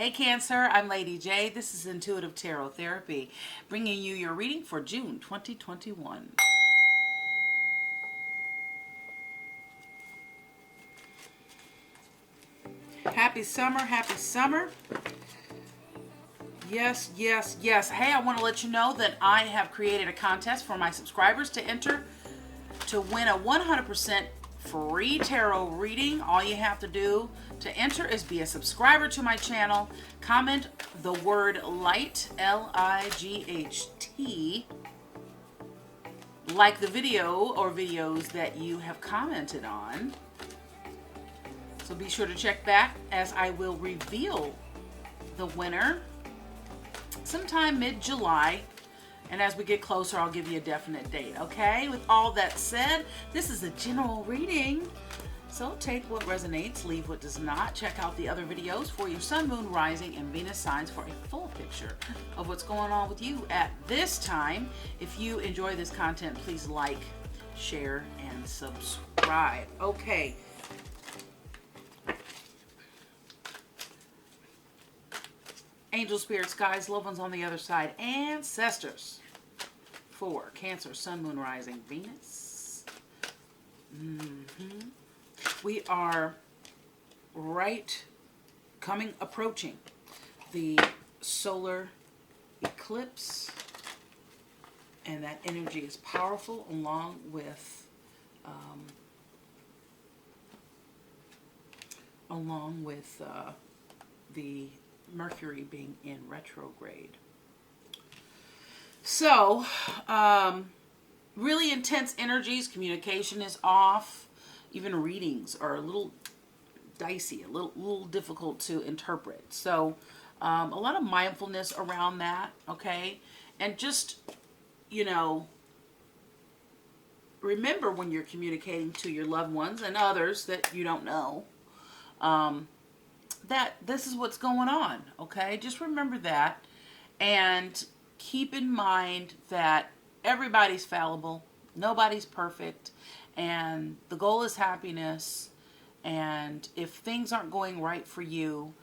Hey Cancer, I'm Lady J. This is Intuitive Tarot Therapy, bringing you your reading for June 2021. Happy summer, happy summer. Yes, yes, yes. Hey, I want to let you know that I have created a contest for my subscribers to enter to win a 100% free tarot reading. All you have to do to enter is be a subscriber to my channel, comment the word light, L-I-G-H-T, like the video or videos that you have commented on. So be sure to check back as I will reveal the winner sometime mid-July. And as we get closer, I'll give you a definite date, okay? With all that said, this is a general reading. So take what resonates, leave what does not. Check out the other videos for your sun, moon, rising, and Venus signs for a full picture of what's going on with you at this time. If you enjoy this content, please like, share, and subscribe. Okay. Angel, spirits, guides, loved ones on the other side, ancestors. For Cancer, sun, moon, rising, Venus. We are approaching the solar eclipse, and that energy is powerful, along with the Mercury being in retrograde. So, really intense energies. Communication is off. Even readings are a little dicey, a little difficult to interpret. So, a lot of mindfulness around that, okay? And just, remember when you're communicating to your loved ones and others that you don't know, that this is what's going on, okay? Just remember that, and keep in mind that everybody's fallible, nobody's perfect, and the goal is happiness. And if things aren't going right for you,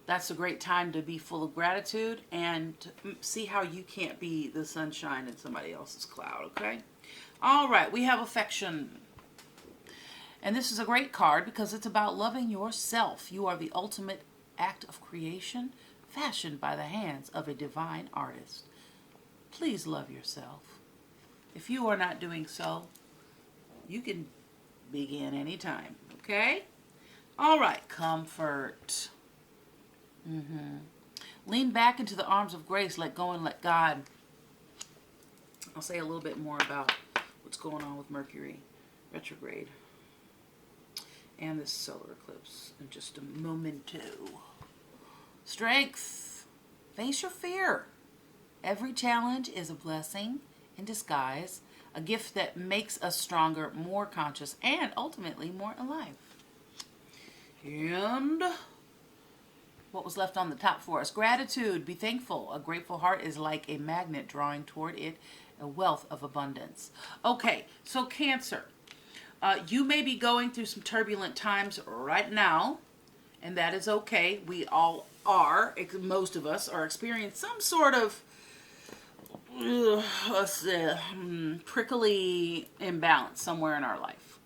that's a great time to be full of gratitude and see how you can't be the sunshine in somebody else's cloud, okay? All right, we have affection. And this is a great card because it's about loving yourself. You are the ultimate act of creation, fashioned by the hands of a divine artist. Please love yourself. If you are not doing so, you can begin anytime, okay? All right, comfort. Lean back into the arms of grace, let go and let God. I'll say a little bit more about what's going on with Mercury retrograde and this solar eclipse in just a moment. Strength. Face your fear. Every challenge is a blessing in disguise, a gift that makes us stronger, more conscious, and ultimately more alive. And what was left on the top for us? Gratitude. Be thankful. A grateful heart is like a magnet drawing toward it a wealth of abundance. Okay, so Cancer. You may be going through some turbulent times right now, and that is okay. We all are. Most of us are experiencing some sort of prickly imbalance somewhere in our life.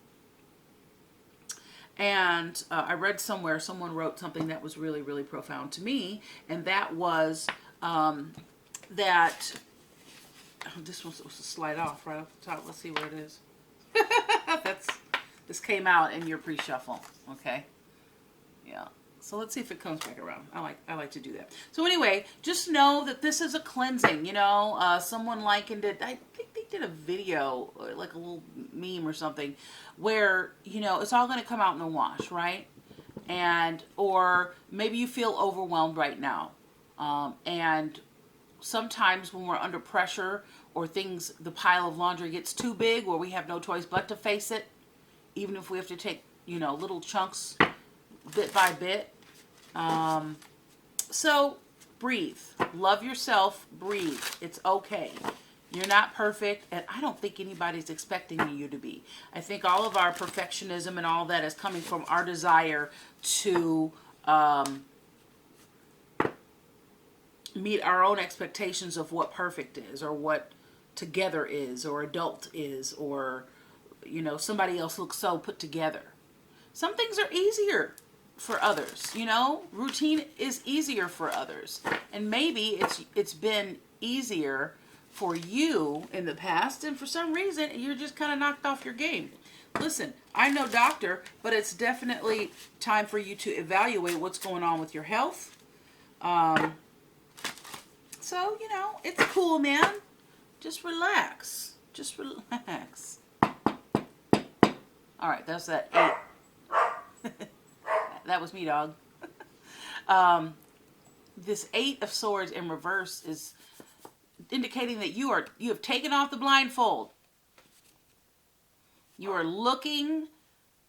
And I read somewhere, someone wrote something that was really, really profound to me, and that was that this was supposed to slide off right off the top. Let's see where it is. This came out in your pre-shuffle, okay? Yeah. So let's see if it comes back around. I like to do that. So anyway, just know that this is a cleansing. Someone likened it. I think they did a video, like a little meme or something, where it's all going to come out in the wash, right? Or maybe you feel overwhelmed right now, and sometimes when we're under pressure or the pile of laundry gets too big, where we have no choice but to face it, even if we have to take little chunks bit by bit. So breathe. Love yourself. Breathe. It's okay. You're not perfect, and I don't think anybody's expecting you to be. I think all of our perfectionism and all that is coming from our desire to meet our own expectations of what perfect is, or what together is, or adult is, or, you know, somebody else looks so put together. Some things are easier for others, you know. Routine is easier for others. And maybe it's been easier for you in the past, and for some reason you're just kind of knocked off your game. Listen, I'm no doctor, but it's definitely time for you to evaluate what's going on with your health. So, you know, it's cool, man. Just relax. Just relax. All right, that's that 8. That was me, dog. This 8 of Swords in reverse is indicating that you have taken off the blindfold. You are looking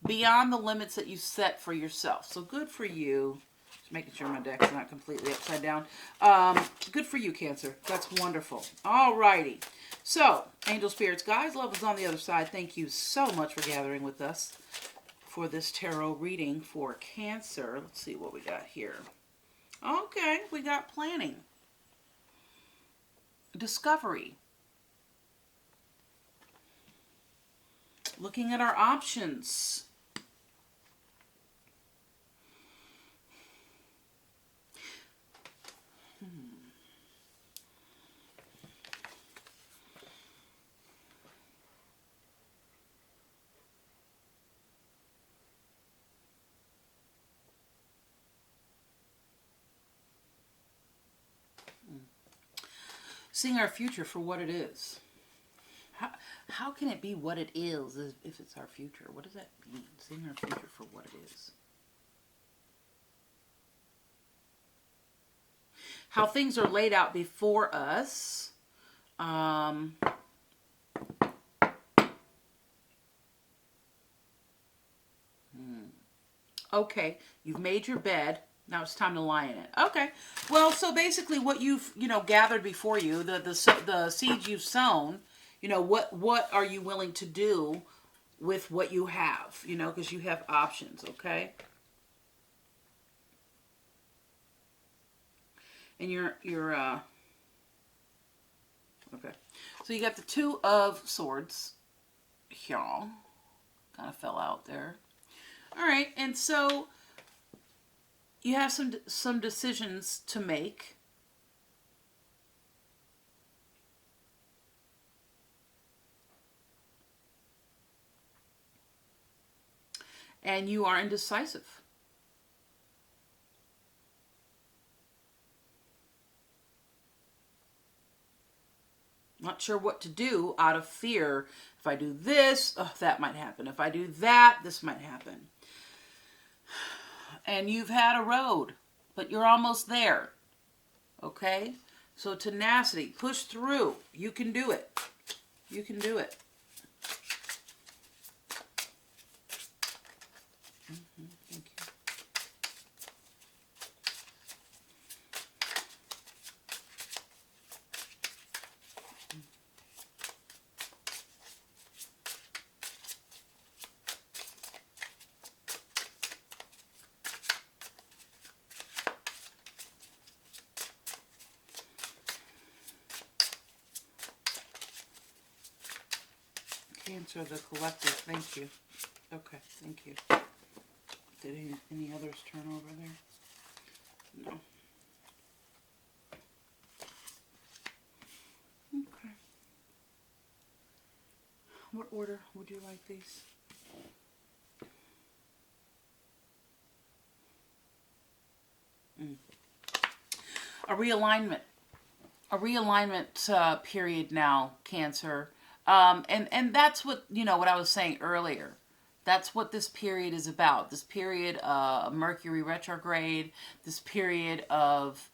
beyond the limits that you set for yourself. So good for you. Just making sure my deck's not completely upside down. Good for you, Cancer. That's wonderful. All righty. So, angel spirits, guys, love is on the other side. Thank you so much for gathering with us for this tarot reading for Cancer. Let's see what we got here. Okay, we got planning, discovery, looking at our options. Seeing our future for what it is. How can it be what it is if it's our future? What does that mean? Seeing our future for what it is. How things are laid out before us. Okay, you've made your bed. Now it's time to lie in it. Okay. Well, so basically what you've, you know, gathered before you, the seeds you've sown, you know, what are you willing to do with what you have, you know, because you have options, okay? And okay. So you got the 2 of Swords. Here. Kind of fell out there. All right, and so you have some decisions to make. And you are indecisive. Not sure what to do out of fear. If I do this, oh, that might happen. If I do that, this might happen. And you've had a road, but you're almost there. Okay? So tenacity, push through. You can do it. You can do it. Thank you. Cancer, the collective. Thank you. Okay, thank you. Did any others turn over there? No. Okay. What order would you like these? A realignment. A realignment period now, Cancer. And that's what, you know, what I was saying earlier. That's what this period is about. This period of Mercury retrograde, this period of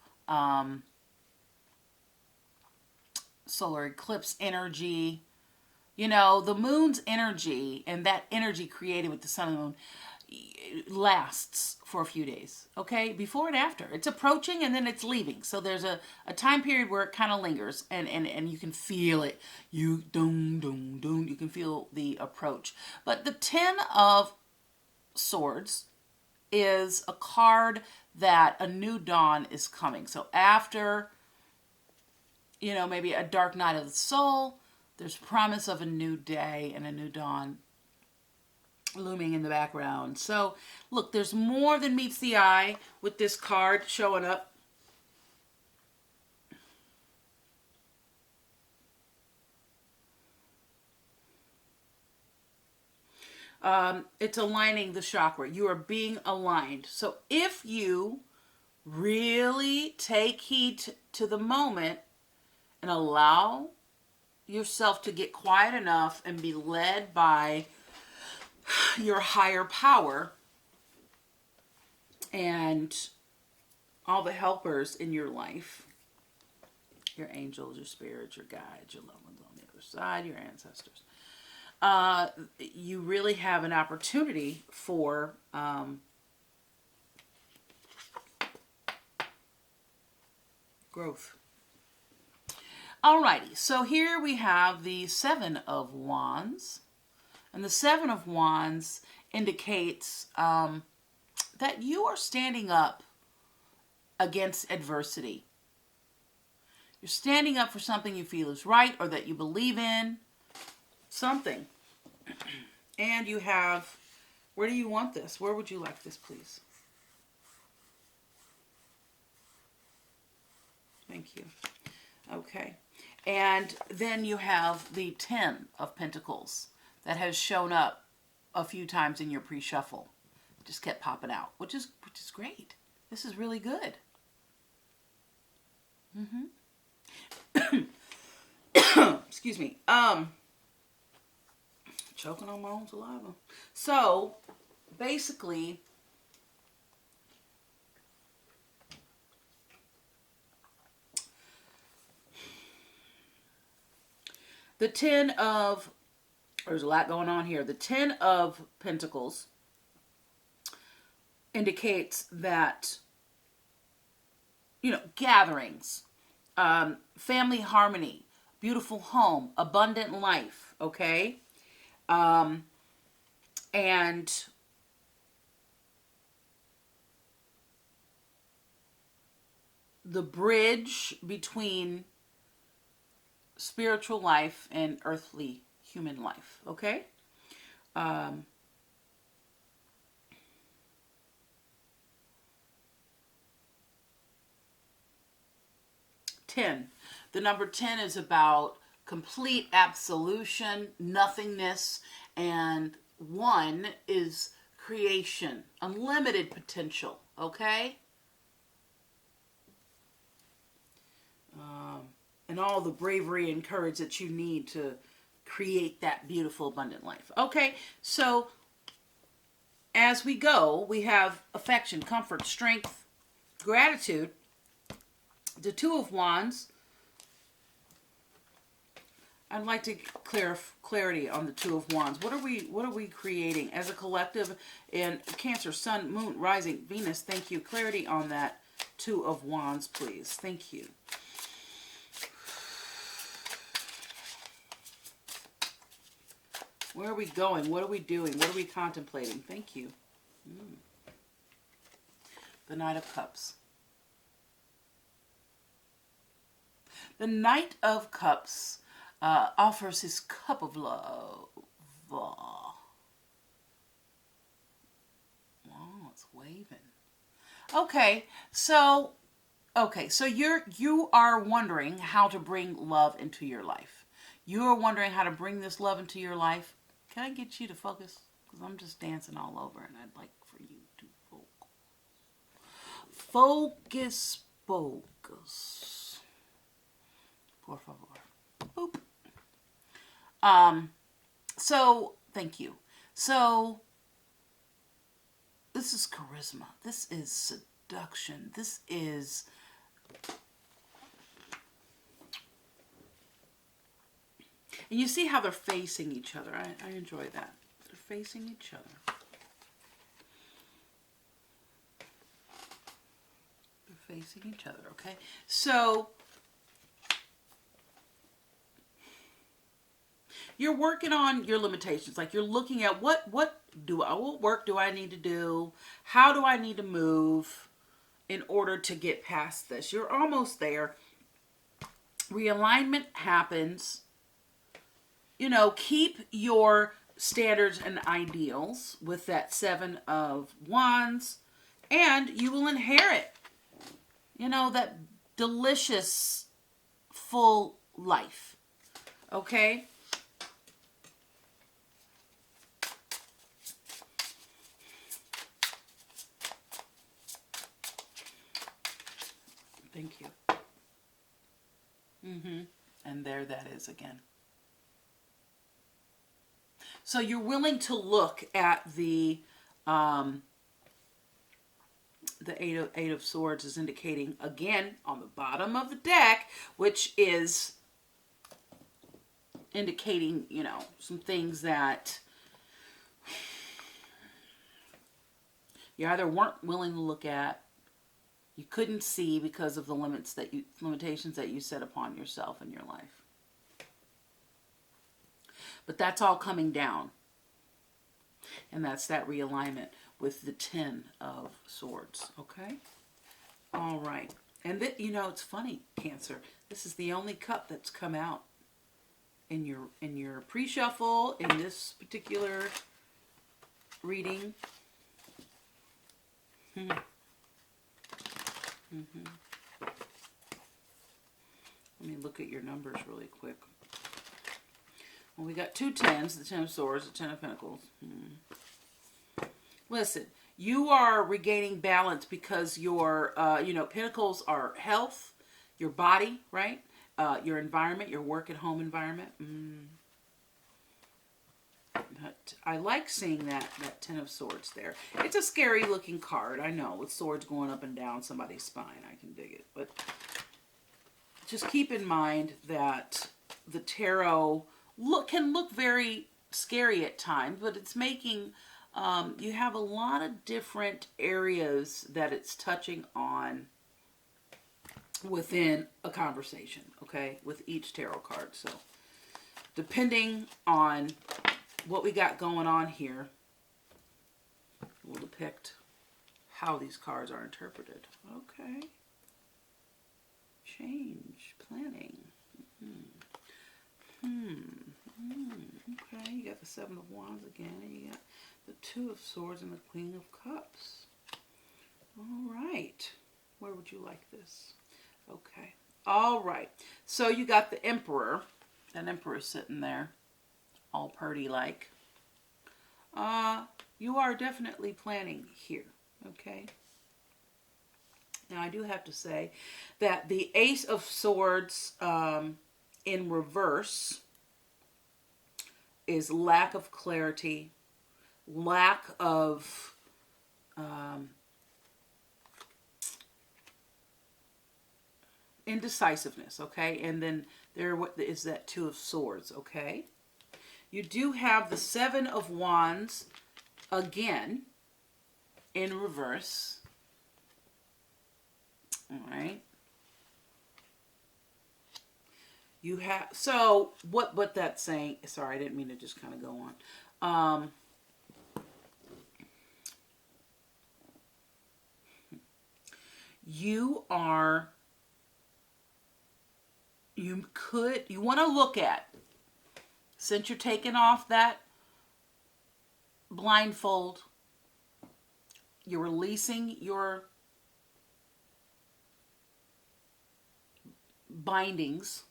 solar eclipse energy. You know, the moon's energy and that energy created with the sun and the moon lasts for a few days, okay? Before and after. It's approaching and then it's leaving. So there's a time period where it kind of lingers and you can feel it. You can feel the approach. But the 10 of Swords is a card that a new dawn is coming. So after maybe a dark night of the soul. There's promise of a new day and a new dawn looming in the background. So, look, there's more than meets the eye with this card showing up. It's aligning the chakra. You are being aligned. So if you really take heed to the moment and allow yourself to get quiet enough and be led by your higher power and all the helpers in your life, your angels, your spirits, your guides, your loved ones on the other side, your ancestors, you really have an opportunity for growth. Alrighty, so here we have the Seven of Wands. And the Seven of Wands indicates that you are standing up against adversity. You're standing up for something you feel is right or that you believe in. Something. And you have, where do you want this? Where would you like this, please? Thank you. Okay. And then you have the Ten of Pentacles that has shown up a few times in your pre-shuffle. Just kept popping out, which is great. This is really good. Excuse me. Choking on my own saliva. So, basically, the there's a lot going on here. The Ten of Pentacles indicates that, gatherings, family harmony, beautiful home, abundant life, okay? And the bridge between spiritual life and earthly human life, okay? 10. The number 10 is about complete absolution, nothingness, and 1 is creation, unlimited potential, okay? And all the bravery and courage that you need to create that beautiful, abundant life. Okay, so as we go, we have affection, comfort, strength, gratitude. The Two of Wands. I'd like to clarity on the Two of Wands. What are we creating as a collective in Cancer, Sun, Moon, Rising, Venus? Thank you. Clarity on that Two of Wands, please. Thank you. Where are we going? What are we doing? What are we contemplating? Thank you. The Knight of Cups. The Knight of Cups offers his cup of love. Oh, it's waving. Okay, so you are wondering how to bring love into your life. You are wondering how to bring this love into your life. Can I get you to focus? Because I'm just dancing all over, and I'd like for you to focus. Focus. Por favor. Boop. So, thank you. So, this is charisma. This is seduction. This is... And you see how they're facing each other. I enjoy that. They're facing each other. They're facing each other, okay? So, you're working on your limitations. Like you're looking at what work do I need to do? How do I need to move in order to get past this? You're almost there. realignment happens, keep your standards and ideals with that 7 of Wands, and you will inherit, that delicious, full life. Okay? Thank you. And there that is again. So you're willing to look at the Eight of Swords is indicating, again, on the bottom of the deck, which is indicating, some things that you either weren't willing to look at, you couldn't see because of the limitations that you set upon yourself in your life. But that's all coming down. And that's that realignment with the 10 of Swords. Okay? All right. And it's funny, Cancer. This is the only cup that's come out in your pre-shuffle in this particular reading. Let me look at your numbers really quick. Well, we got 2 10s, the 10 of Swords, the 10 of Pentacles. Listen, you are regaining balance because your, Pentacles are health, your body, right? Your environment, your work at home environment. But I like seeing that 10 of Swords there. It's a scary looking card, I know, with swords going up and down somebody's spine. I can dig it. But just keep in mind that the tarot can look very scary at times, but it's making, you have a lot of different areas that it's touching on within a conversation, okay, with each tarot card. So depending on what we got going on here will depict how these cards are interpreted. Okay. Change, planning. Okay, you got the 7 of Wands again, and you got the 2 of Swords and the Queen of Cups. All right. Where would you like this? Okay. All right. So you got the Emperor. That Emperor sitting there, all purdy-like. You are definitely planning here. Okay. Now, I do have to say that the Ace of Swords in reverse is lack of clarity, lack of indecisiveness, okay? And then there is that 2 of Swords, okay? You do have the 7 of Wands again in reverse. All right. You have, so what that's saying, sorry, I didn't mean to just kind of go on. You want to look at, since you're taking off that blindfold, you're releasing your bindings,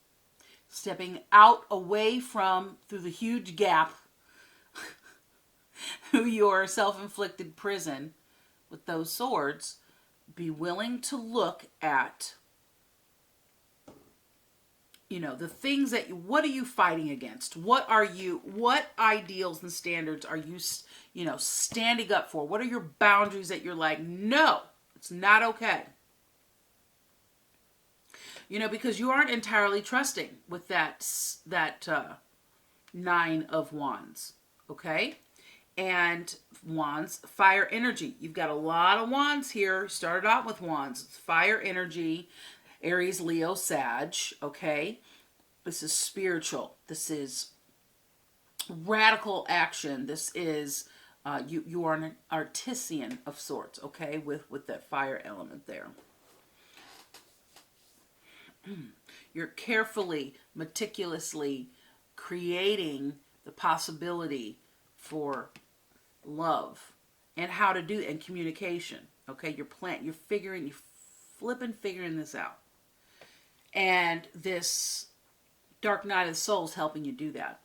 stepping out away from, through the huge gap through your self-inflicted prison with those swords, be willing to look at, the things that what are you fighting against? What ideals and standards are you, standing up for? What are your boundaries that you're like, no, it's not okay? Because you aren't entirely trusting with that 9 of Wands, okay? And Wands, fire energy. You've got a lot of Wands here. Started out with Wands. It's fire energy, Aries, Leo, Sag, okay? This is spiritual. This is radical action. This is, you are an artisan of sorts, okay? With that fire element there. You're carefully, meticulously creating the possibility for love and how to do and communication. Okay, you're figuring this out. And this Dark Night of the Soul is helping you do that.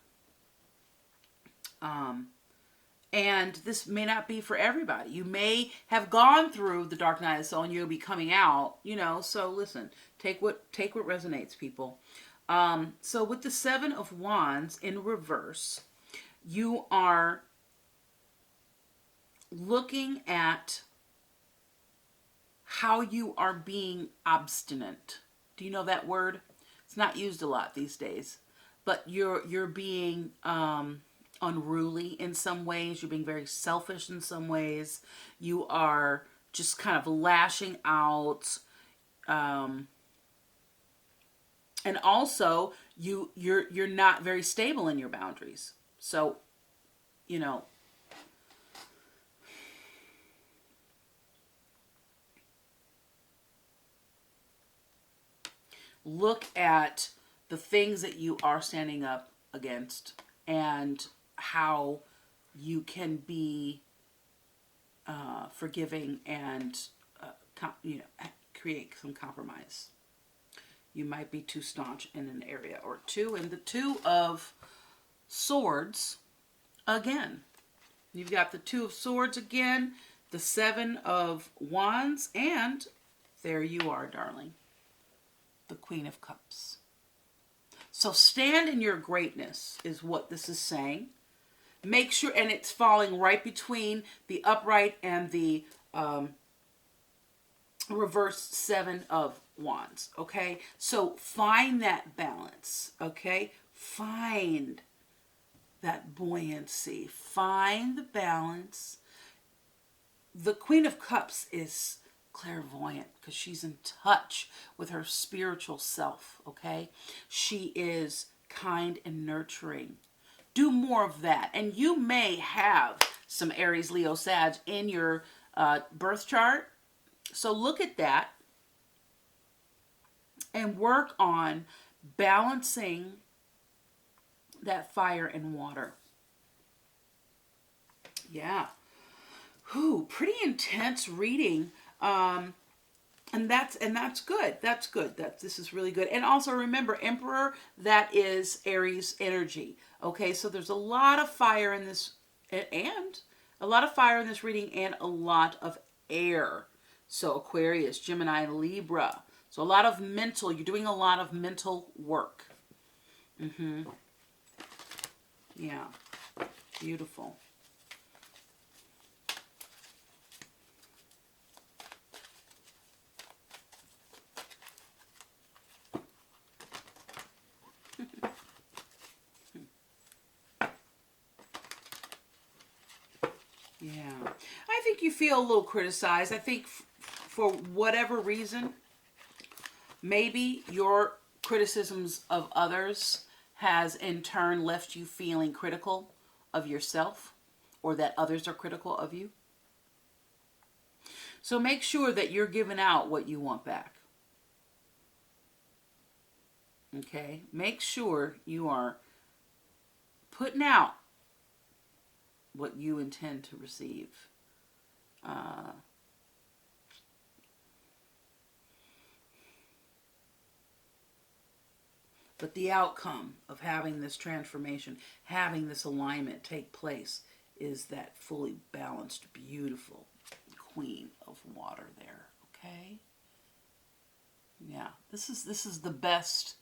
And this may not be for everybody. You may have gone through the Dark Night of the Soul and you'll be coming out, so listen, take what resonates, people. So with the Seven of Wands in reverse, you are looking at how you are being obstinate. Do you know that word? It's not used a lot these days, but you're being unruly in some ways. You're being very selfish in some ways. You are just kind of lashing out, and also you're not very stable in your boundaries. So, look at the things that you are standing up against and how you can be forgiving and create some compromise. You might be too staunch in an area or two. And the Two of Swords again. You've got the Two of Swords again, the Seven of Wands, and there you are, darling, the Queen of Cups. So stand in your greatness is what this is saying. Make sure, and it's falling right between the upright and the reverse Seven of Wands. Okay, so find that balance. Okay, find that buoyancy. Find the balance. The Queen of Cups is clairvoyant because she's in touch with her spiritual self. Okay, she is kind and nurturing. Do more of that. And you may have some Aries, Leo, Sag in your birth chart. So look at that and work on balancing that fire and water. Yeah. Whew, pretty intense reading. And that's good. That's good. This is really good. And also remember, Emperor, that is Aries energy. Okay, so there's a lot of fire in this, and a lot of fire in this reading, and a lot of air. So Aquarius, Gemini, Libra. So a lot of mental. You're doing a lot of mental work. Yeah, beautiful. Yeah, I think you feel a little criticized. I think for whatever reason, maybe your criticisms of others has in turn left you feeling critical of yourself, or that others are critical of you. So make sure that you're giving out what you want back. Okay, make sure you are putting out what you intend to receive. But the outcome of having this transformation, having this alignment take place, is that fully balanced, beautiful Queen of Water there. Okay? Yeah, this is the best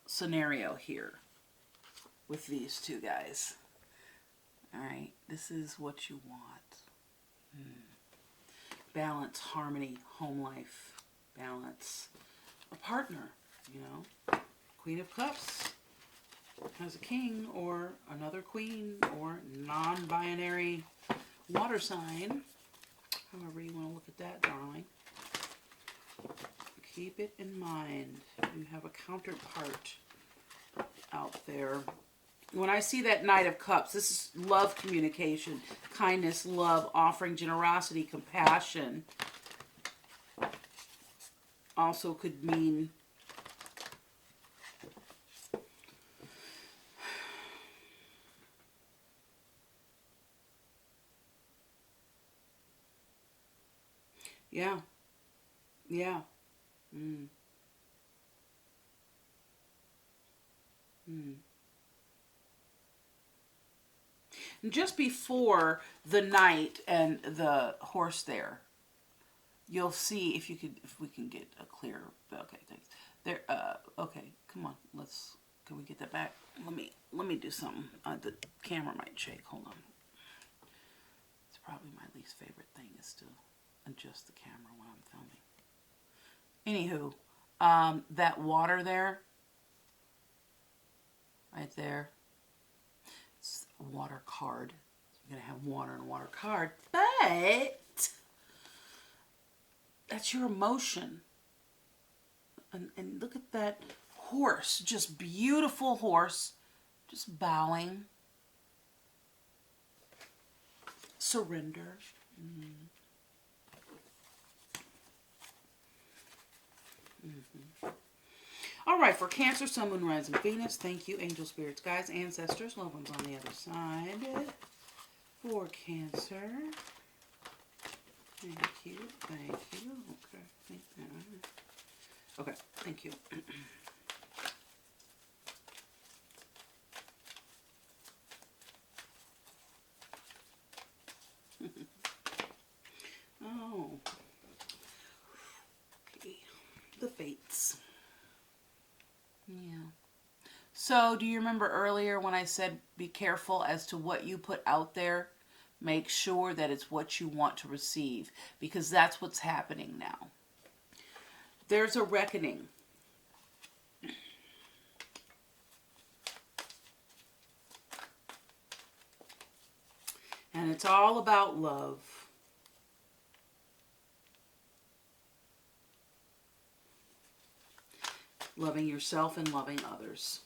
scenario here with these two guys. All right, this is what you want. Balance, harmony, home life, balance, a partner, Queen of Cups has a king or another queen or non-binary water sign. However you want to look at that, darling. Keep it in mind. You have a counterpart out there. When I see that Knight of Cups, this is love communication, kindness, love, offering, generosity, compassion. Also could mean Yeah. Yeah. Mm. Mm. And just before the knight and the horse there, you'll see if you could, if we can get a clear. Okay, thanks. There. Okay, come on. Let's. Can we get that back? Let me do something. The camera might shake. Hold on. It's probably my least favorite thing is to adjust the camera when I'm filming. Anywho, that water there, right there, it's a water card. You're gonna have water and a water card, but that's your emotion. And look at that horse, just beautiful horse, just bowing, surrender. Mm-hmm. Mm-hmm. All right, for Cancer, Sun, Moon, Rising, Venus, thank you, angel spirits, guides, ancestors, loved ones on the other side. For Cancer, thank you, thank you. Okay, thank you. Oh, okay. The fates. Yeah. So, do you remember earlier when I said be careful as to what you put out there? Make sure that it's what you want to receive, because that's what's happening now. There's a reckoning. And it's all about love. Loving yourself and loving others.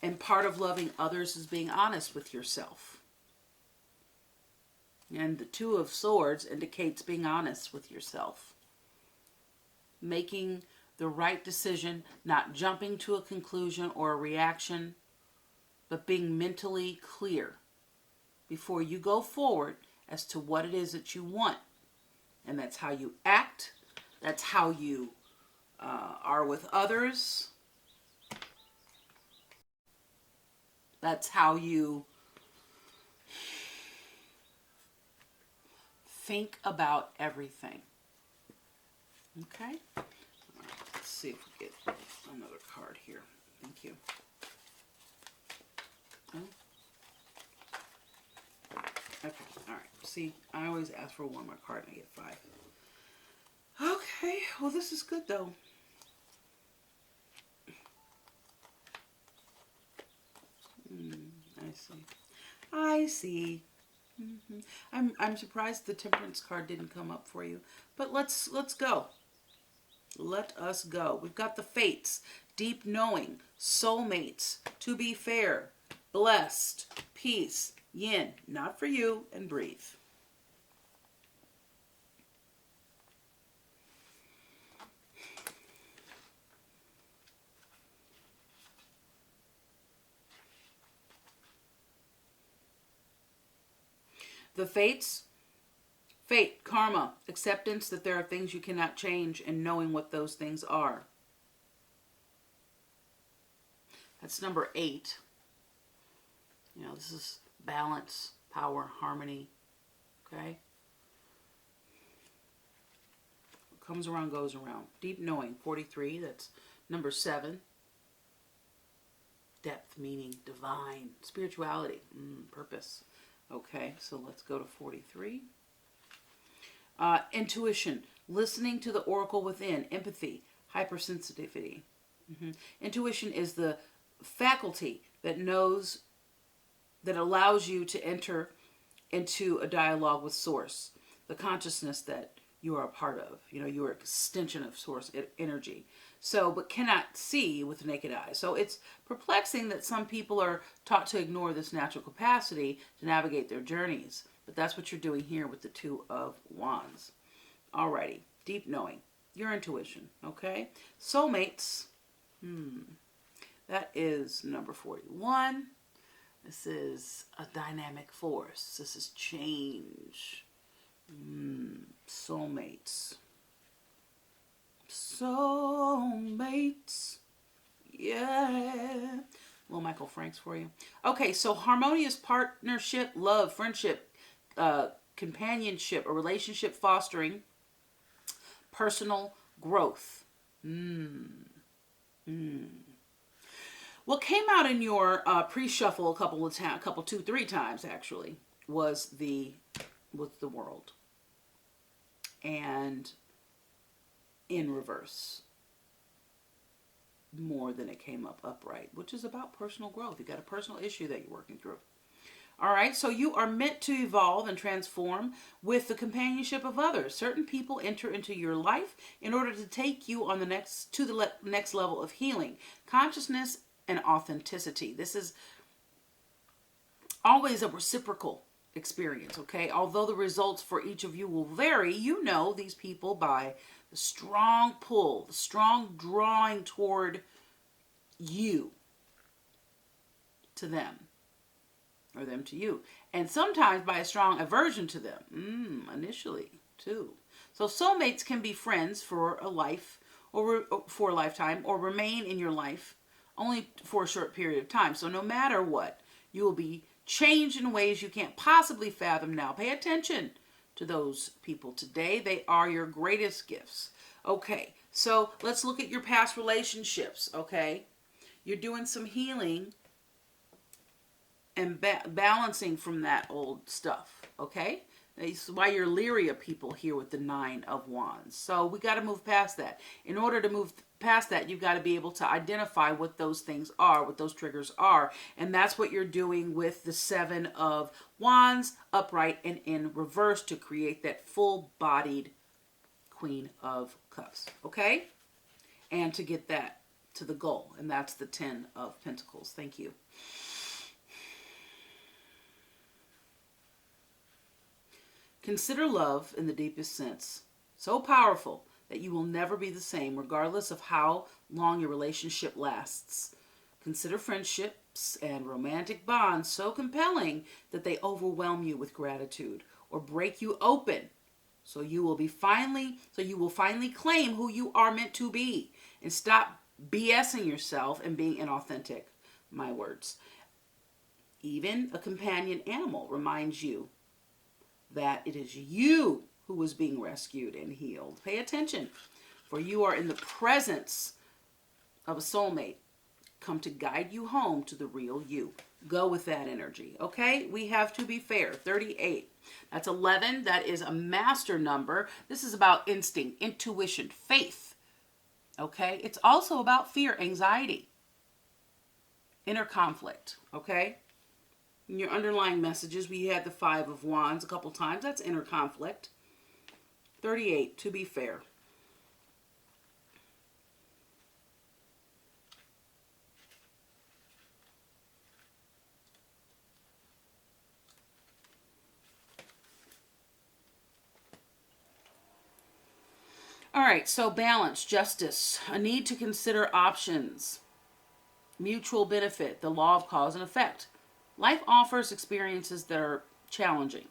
And part of loving others is being honest with yourself. And the Two of Swords indicates being honest with yourself. Making the right decision, not jumping to a conclusion or a reaction, but being mentally clear before you go forward as to what it is that you want. And that's how you act. That's how you are with others. That's how you think about everything. Okay? All right, let's see if we get another card here. Thank you. Oh. Okay, all right. See, I always ask for one more card and I get 5. Okay, well, this is good though. I see. I see. I'm surprised the Temperance card didn't come up for you, but let's go. Let us go. We've got the fates, deep knowing, soulmates, to be fair, blessed, peace, yin, not for you, and breathe. The fates, fate, karma, acceptance that there are things you cannot change and knowing what those things are. That's number 8. You know, this is balance, power, harmony. Okay? What comes around goes around. Deep knowing, 43. That's number 7. Depth, meaning, divine, spirituality, purpose. Okay, so let's go to 43. Intuition, listening to the oracle within, empathy, hypersensitivity. Intuition is the faculty that knows, that allows you to enter into a dialogue with source, the consciousness that you are a part of. You know, you are an extension of source energy. So, but cannot see with the naked eye. So it's perplexing that some people are taught to ignore this natural capacity to navigate their journeys. But that's what you're doing here with the Two of Wands. Alrighty, deep knowing, your intuition, okay? Soulmates, that is number 41. This is a dynamic force. This is change. Soulmates. Soulmates. Yeah. Little Michael Franks for you. Okay, so harmonious partnership, love, friendship, companionship, or relationship fostering personal growth. What came out in your pre-shuffle a couple, 2, 3 times actually, was the world, and in reverse more than it came up upright, which is about personal growth. You got a personal issue that you're working through. All right, so you are meant to evolve and transform with the companionship of others. Certain people enter into your life in order to take you on the next level of healing, consciousness, and authenticity. This is always a reciprocal experience, okay? Although the results for each of you will vary, you know these people by the strong pull, the strong drawing toward you to them, or them to you, and sometimes by a strong aversion to them, initially too. So soulmates can be friends for a life, or for a lifetime, or remain in your life only for a short period of time. So no matter what, you will be changed in ways you can't possibly fathom now. Pay attention to those people today. They are your greatest gifts. Okay, so let's look at your past relationships, okay? You're doing some healing and balancing from that old stuff, okay? That's why you're leery of people here with the 9 of Wands. So we got to move past that. In order to move past that, you've got to be able to identify what those things are, what those triggers are. And that's what you're doing with the 7 of Wands, upright and in reverse, to create that full-bodied Queen of Cups, okay? And to get that to the goal, and that's the 10 of Pentacles. Thank you. Consider love in the deepest sense so powerful that you will never be the same, regardless of how long your relationship lasts. Consider friendships and romantic bonds so compelling that they overwhelm you with gratitude or break you open. So you will finally claim who you are meant to be and stop BSing yourself and being inauthentic. My words. Even a companion animal reminds you that it is you who is being rescued and healed. Pay attention, for you are in the presence of a soulmate come to guide you home to the real you. Go with that energy, okay? We have to be fair. 38. That's 11. That is a master number. This is about instinct, intuition, faith, okay? It's also about fear, anxiety, inner conflict, okay? In your underlying messages, we had the 5 of Wands a couple times. That's inner conflict. 38, to be fair. All right, so balance, justice, a need to consider options, mutual benefit, the law of cause and effect. Life offers experiences that are challenging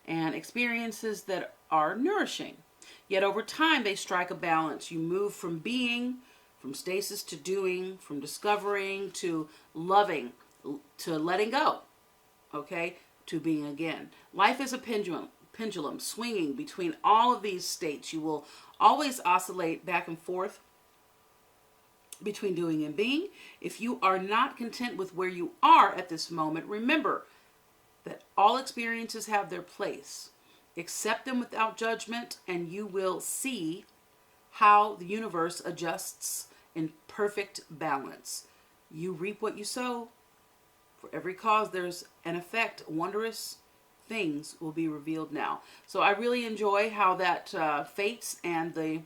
and experiences that are nourishing. Yet over time, they strike a balance. You move from being, from stasis to doing, from discovering to loving, to letting go, okay, to being again. Life is a pendulum swinging between all of these states. You will always oscillate back and forth between doing and being. If you are not content with where you are at this moment, remember that all experiences have their place. Accept them without judgment, and you will see how the universe adjusts in perfect balance. You reap what you sow. For every cause, there's an effect. Wondrous things will be revealed now. So I really enjoy how that fates and the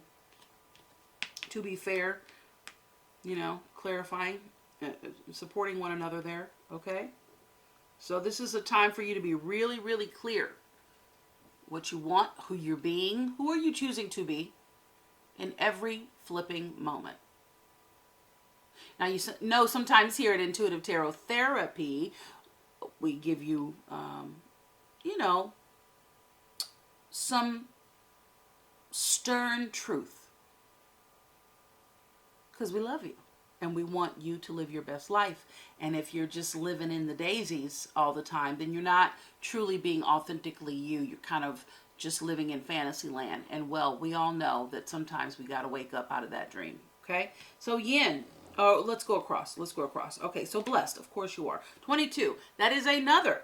to be fair, clarifying, supporting one another there, okay? So this is a time for you to be really, really clear what you want, who you're being, who are you choosing to be in every flipping moment. Now, you know, sometimes here at Intuitive Tarot Therapy, we give you, some stern truth because we love you. And we want you to live your best life. And if you're just living in the daisies all the time, then you're not truly being authentically you. You're kind of just living in fantasy land. And well, we all know that sometimes we got to wake up out of that dream. Okay? So yin. Oh, let's go across. Let's go across. Okay, so blessed. Of course you are. 22. That is another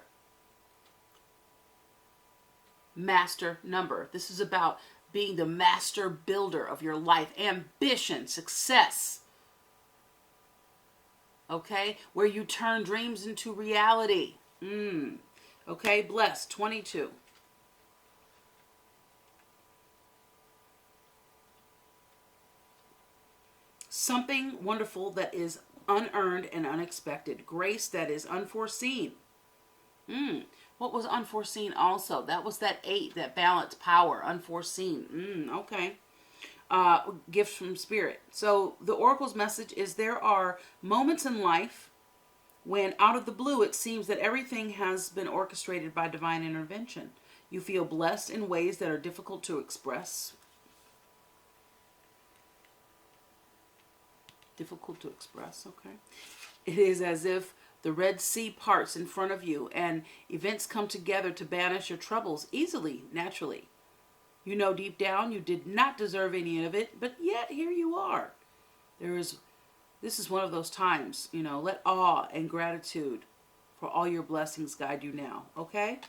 master number. This is about being the master builder of your life. Ambition, success. Okay? Where you turn dreams into reality. Okay? Blessed. 22. Something wonderful that is unearned and unexpected. Grace that is unforeseen. What was unforeseen also? That was that 8, that balance, power, unforeseen. Okay. Gifts from spirit. So the oracle's message is there are moments in life when out of the blue it seems that everything has been orchestrated by divine intervention. You feel blessed in ways that are difficult to express. Difficult to express, okay? It is as if the Red Sea parts in front of you and events come together to banish your troubles easily, naturally. You know deep down you did not deserve any of it, but yet here you are. This is one of those times, let awe and gratitude for all your blessings guide you now, okay?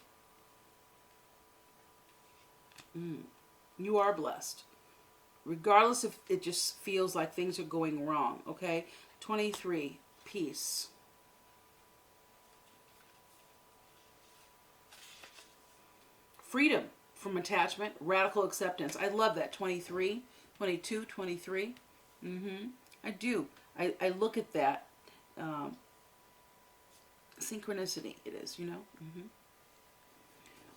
You are blessed. Regardless if it just feels like things are going wrong, okay? 23, peace. Freedom from attachment, radical acceptance. I love that. 23, 22, 23. I do. I look at that. Synchronicity it is,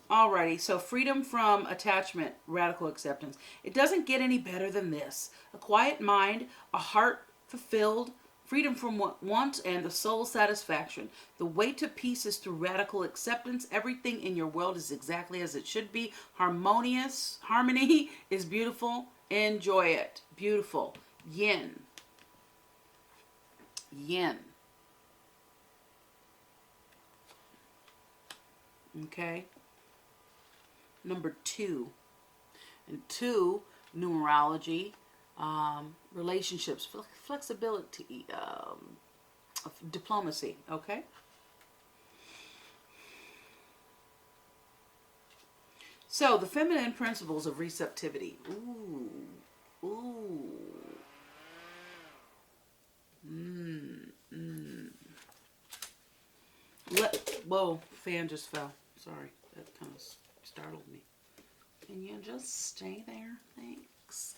Alrighty, so freedom from attachment, radical acceptance. It doesn't get any better than this. A quiet mind, a heart fulfilled, freedom from want, and the soul satisfaction. The way to peace is through radical acceptance. Everything in your world is exactly as it should be. Harmonious. Harmony is beautiful. Enjoy it. Beautiful. Yin. Yin. Okay. Number 2. And 2, numerology, relationships, flexibility, diplomacy, okay? So, the feminine principles of receptivity. Whoa, fan just fell. Sorry, that kind of startled me. Can you just stay there? Thanks.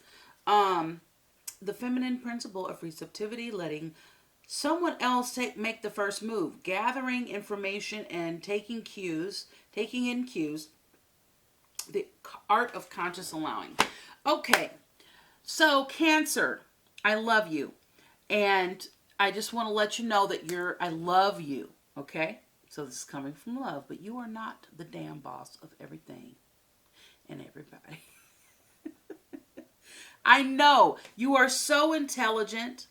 The feminine principle of receptivity, letting someone else make the first move, gathering information and taking in cues, the art of conscious allowing. Okay, so Cancer, I love you. And I just want to let you know that I love you, okay? So this is coming from love, but you are not the damn boss of everything and everybody. I know you are so intelligent.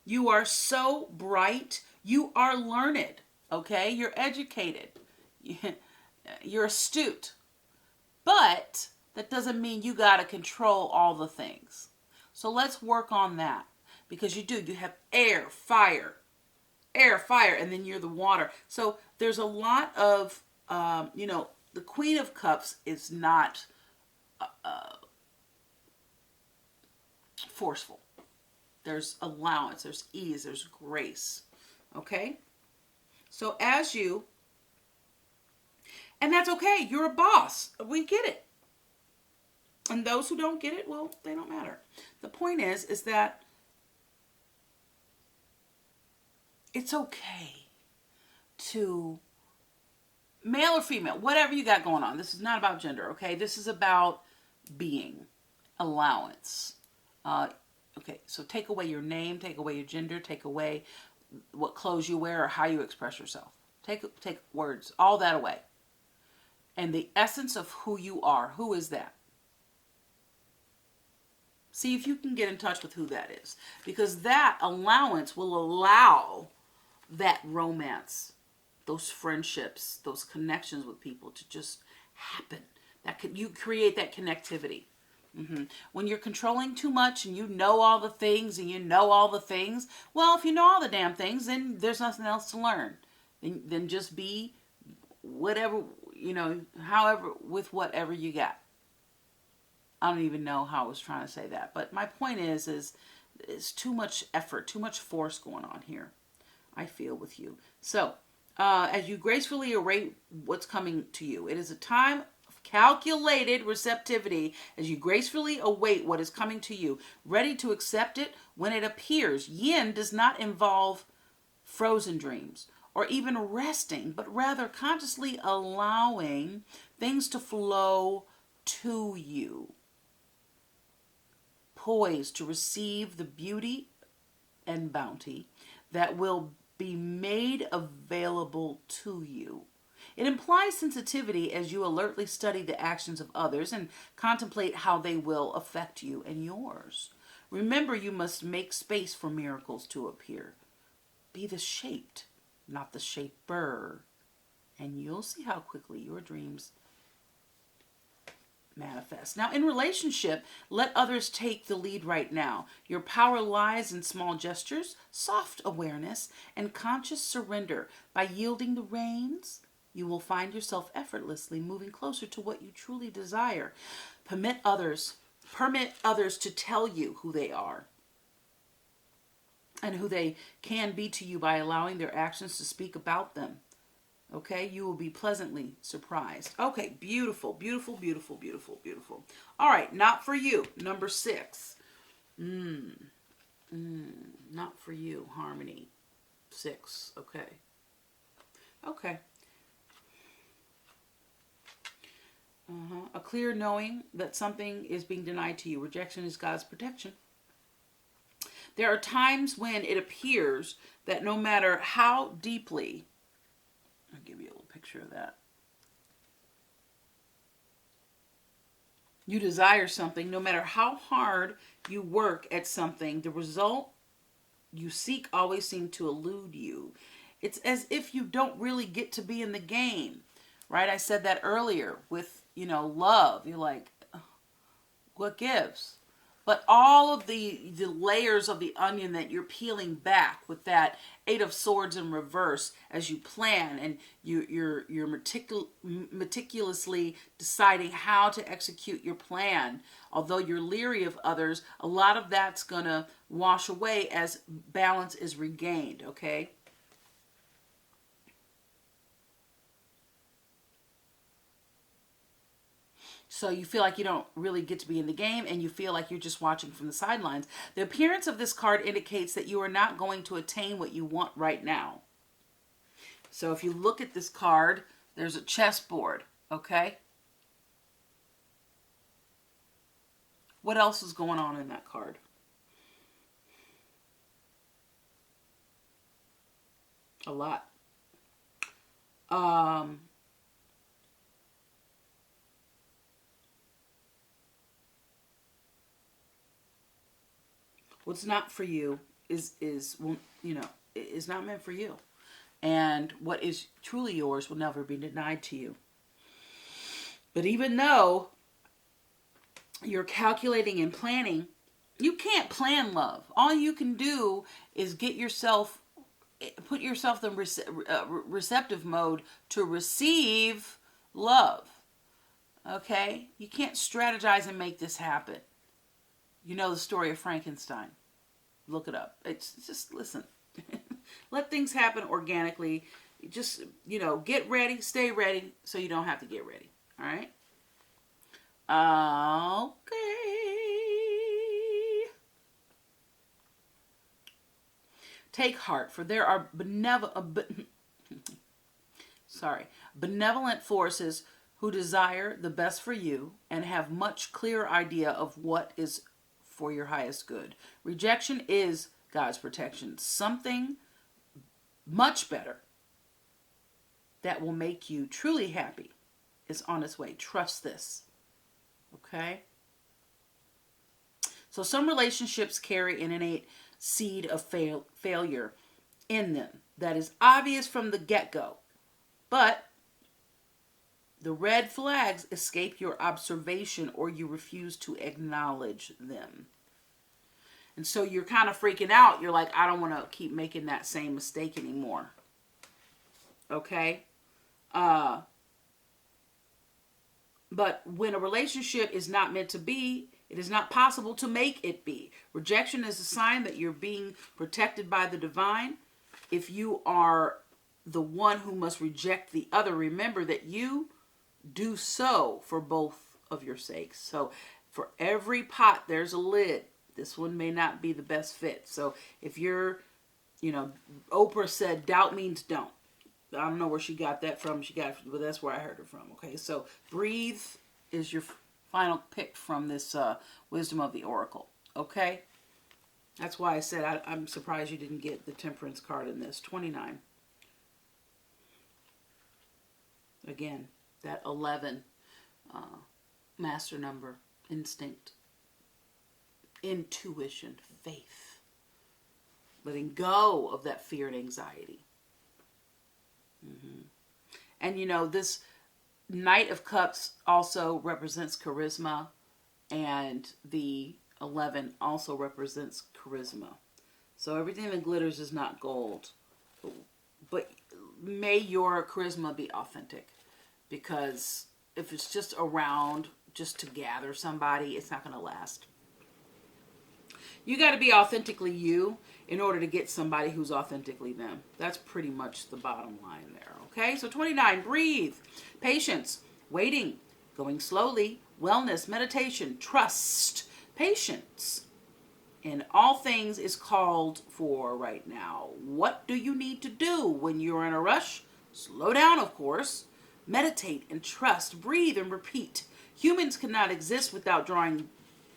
You are so bright. You are learned, okay? You're educated. You're astute. But that doesn't mean you got to control all the things. So let's work on that. Because you do. You have air, fire, and then you're the water. So there's a lot of, the Queen of Cups is not forceful. There's allowance, there's ease, there's grace. Okay? So and that's okay. You're a boss. We get it. And those who don't get it, well, they don't matter. The point is that it's okay to, male or female, whatever you got going on. This is not about gender, okay? This is about being, allowance. Okay, so take away your name, take away your gender, take away what clothes you wear or how you express yourself. Take words, all that away. And the essence of who you are, who is that? See if you can get in touch with who that is. Because that allowance will allow that romance, those friendships, those connections with people to just happen. You create that connectivity. When you're controlling too much and you know all the things and you know all the things, well, if you know all the damn things, then there's nothing else to learn. Then just be whatever, however, with whatever you got. I don't even know how I was trying to say that. But my point is it's too much effort, too much force going on here, I feel, with you. So, as you gracefully await what's coming to you, it is a time of calculated receptivity as you gracefully await what is coming to you, ready to accept it when it appears. Yin does not involve frozen dreams or even resting, but rather consciously allowing things to flow to you, poised to receive the beauty and bounty that will be made available to you. It implies sensitivity as you alertly study the actions of others and contemplate how they will affect you and yours. Remember, you must make space for miracles to appear. Be the shaped, not the shaper, and you'll see how quickly your dreams manifest. Now, in relationship, let others take the lead right now. Your power lies in small gestures, soft awareness, and conscious surrender. By yielding the reins, you will find yourself effortlessly moving closer to what you truly desire. Permit others to tell you who they are and who they can be to you by allowing their actions to speak about them. Okay, you will be pleasantly surprised. Okay, beautiful, beautiful, beautiful, beautiful, beautiful. All right, not for you. Number 6. Not for you, Harmony. 6. Okay. Okay. A clear knowing that something is being denied to you. Rejection is God's protection. There are times when it appears that no matter how deeply, I'll give you a little picture of that. You desire something, no matter how hard you work at something, the result you seek always seems to elude you. It's as if you don't really get to be in the game, right? I said that earlier with, love. You're like, what gives? But all of the layers of the onion that you're peeling back with that 8 of Swords in reverse as you plan and you're meticulously deciding how to execute your plan. Although you're leery of others, a lot of that's going to wash away as balance is regained, okay? So you feel like you don't really get to be in the game and you feel like you're just watching from the sidelines. The appearance of this card indicates that you are not going to attain what you want right now. So if you look at this card, there's a chessboard, okay? What else is going on in that card? A lot. What's not for you is not meant for you. And what is truly yours will never be denied to you. But even though you're calculating and planning, you can't plan love. All you can do is put yourself in receptive mode to receive love. Okay? You can't strategize and make this happen. You know the story of Frankenstein. Look it up. It's just, listen. Let things happen organically. Just, get ready, stay ready, so you don't have to get ready. All right? Okay. Take heart, for there are benevolent forces who desire the best for you and have much clearer idea of what is for your highest good. Rejection is God's protection. Something much better that will make you truly happy is on its way. Trust this. Okay? So some relationships carry an innate seed of failure in them that is obvious from the get-go. But the red flags escape your observation or you refuse to acknowledge them. And so you're kind of freaking out. You're like, I don't want to keep making that same mistake anymore. Okay? But when a relationship is not meant to be, it is not possible to make it be. Rejection is a sign that you're being protected by the divine. If you are the one who must reject the other, remember that you do so for both of your sakes. So for every pot, there's a lid. This one may not be the best fit. So if you're, Oprah said, doubt means don't. I don't know where she got that from. But that's where I heard it from. Okay, so breathe is your final pick from this Wisdom of the Oracle. Okay, that's why I said I'm surprised you didn't get the Temperance card in this. 29. Again, that 11 master number, instinct, intuition, faith, letting go of that fear and anxiety. And this Knight of Cups also represents charisma, and the 11 also represents charisma. So everything that glitters is not gold, but may your charisma be authentic, because if it's just around just to gather somebody, it's not going to last. You got to be authentically you in order to get somebody who's authentically them. That's pretty much the bottom line there. Okay, so 29, breathe, patience, waiting, going slowly, wellness, meditation, trust, patience. In all things is called for right now. What do you need to do when you're in a rush? Slow down, of course. Meditate and trust. Breathe and repeat. Humans cannot exist without drawing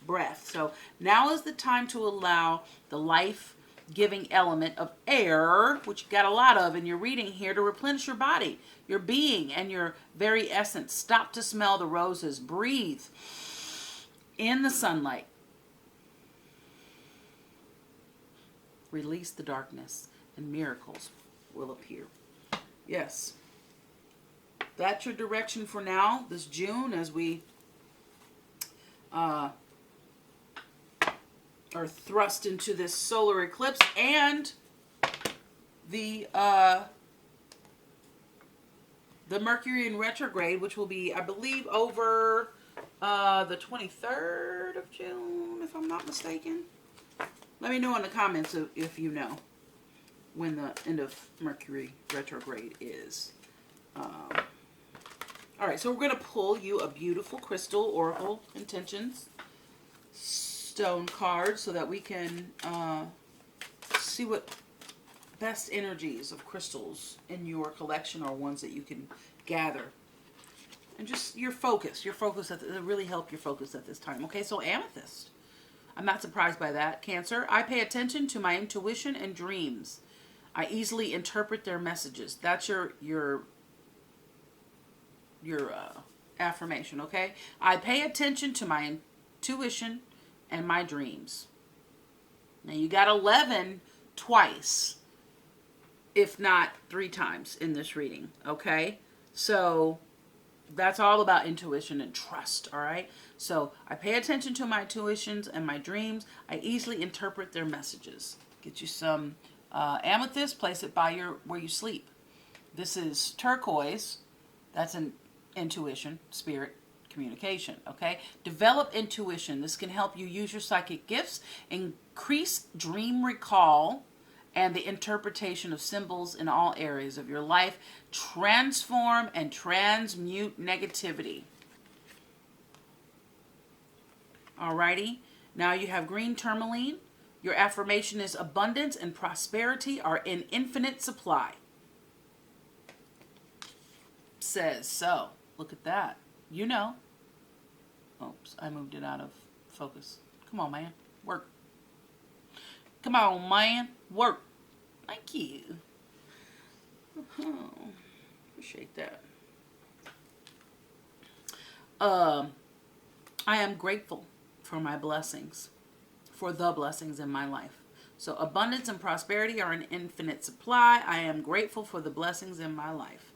breath. So now is the time to allow the life-giving element of air, which you got a lot of in your reading here, to replenish your body, your being, and your very essence. Stop to smell the roses. Breathe in the sunlight. Release the darkness, and miracles will appear. Yes. That's your direction for now, this June, as we are thrust into this solar eclipse and the Mercury in retrograde, which will be, I believe, over the 23rd of June, if I'm not mistaken. Let me know in the comments if you know when the end of Mercury retrograde is. All right, so we're going to pull you a beautiful crystal oracle intentions stone card so that we can see what best energies of crystals in your collection are, ones that you can gather. And just your focus it'll really help your focus at this time. Okay, so amethyst. I'm not surprised by that. Cancer, I pay attention to my intuition and dreams. I easily interpret their messages. That's your affirmation, okay? I pay attention to my intuition and my dreams. Now you got 11 twice, if not 3 times in this reading, okay? So that's all about intuition and trust, all right? So I pay attention to my intuitions and my dreams. I easily interpret their messages. Get you some amethyst, place it by where you sleep. This is turquoise. That's an intuition, spirit, communication, okay? Develop intuition. This can help you use your psychic gifts, increase dream recall, and the interpretation of symbols in all areas of your life. Transform and transmute negativity. Alrighty. Now you have green tourmaline. Your affirmation is abundance and prosperity are in infinite supply. Says so. Look at that. You know. Oops, I moved it out of focus. Come on, man. Work. Come on, man. Work. Thank you. Appreciate that. I am grateful for my blessings. for the blessings in my life. So abundance and prosperity are an infinite supply. I am grateful for the blessings in my life.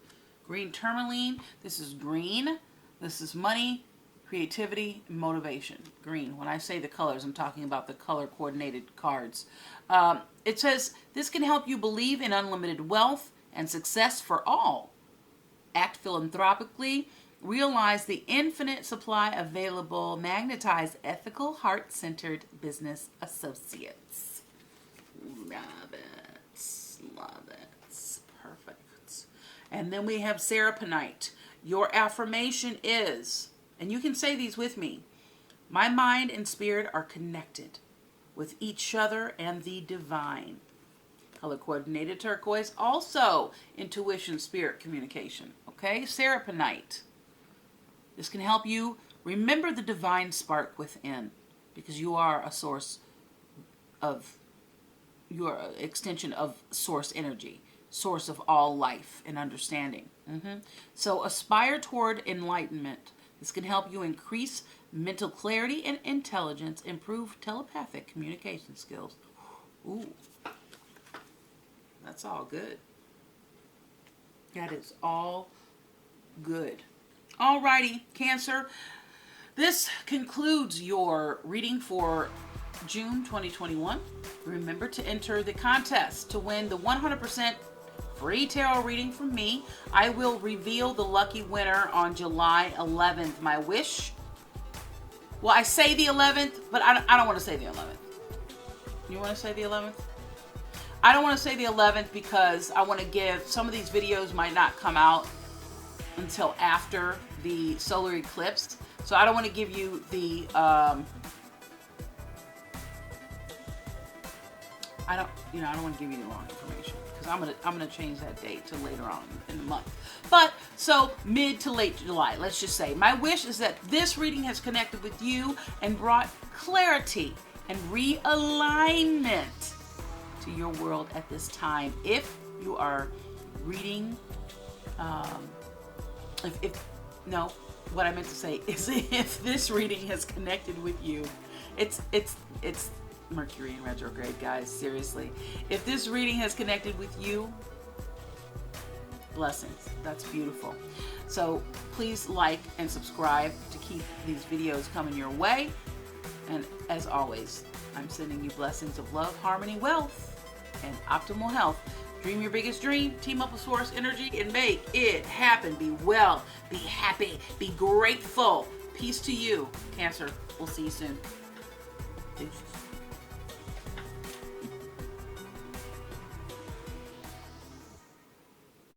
Green tourmaline. This is green. This is money, creativity, and motivation. Green. When I say the colors, I'm talking about the color coordinated cards. It says this can help you believe in unlimited wealth and success for all. Act philanthropically. Realize the infinite supply available. Magnetize ethical, heart-centered business associates. Love it. Love it. Perfect. And then we have Seraphonite. Your affirmation is, and you can say these with me, my mind and spirit are connected with each other and the divine. Color coordinated turquoise, also intuition, spirit, communication. Okay, Seraphonite. This can help you remember the divine spark within, because you are a source of, you are an extension of source energy, source of all life and understanding. So aspire toward enlightenment. This can help you increase mental clarity and intelligence, improve telepathic communication skills. Ooh, that's all good. That is all good. Alrighty, Cancer. This concludes your reading for June 2021. Remember to enter the contest to win the 100% free tarot reading from me. I will reveal the lucky winner on July 11th. My wish. Well, I say the 11th, but I don't want to say the 11th. You want to say the 11th? I don't want to say the 11th because I want to give, some of these videos might not come out until after the solar eclipse. So I don't want to give you the, I don't want to give you the wrong information because I'm gonna change that date to later on in the month. But so mid to late July, let's just say. My wish is that this reading has connected with you and brought clarity and realignment to your world at this time. If you are reading, what I meant to say is if this reading has connected with you, it's Mercury in retrograde, guys, seriously. If this reading has connected with you, blessings. That's beautiful. So please like and subscribe to keep these videos coming your way. And as always, I'm sending you blessings of love, harmony, wealth, and optimal health. Dream your biggest dream, team up with source energy, and make it happen. Be well, be happy, be grateful. Peace to you, Cancer. We'll see you soon. Peace.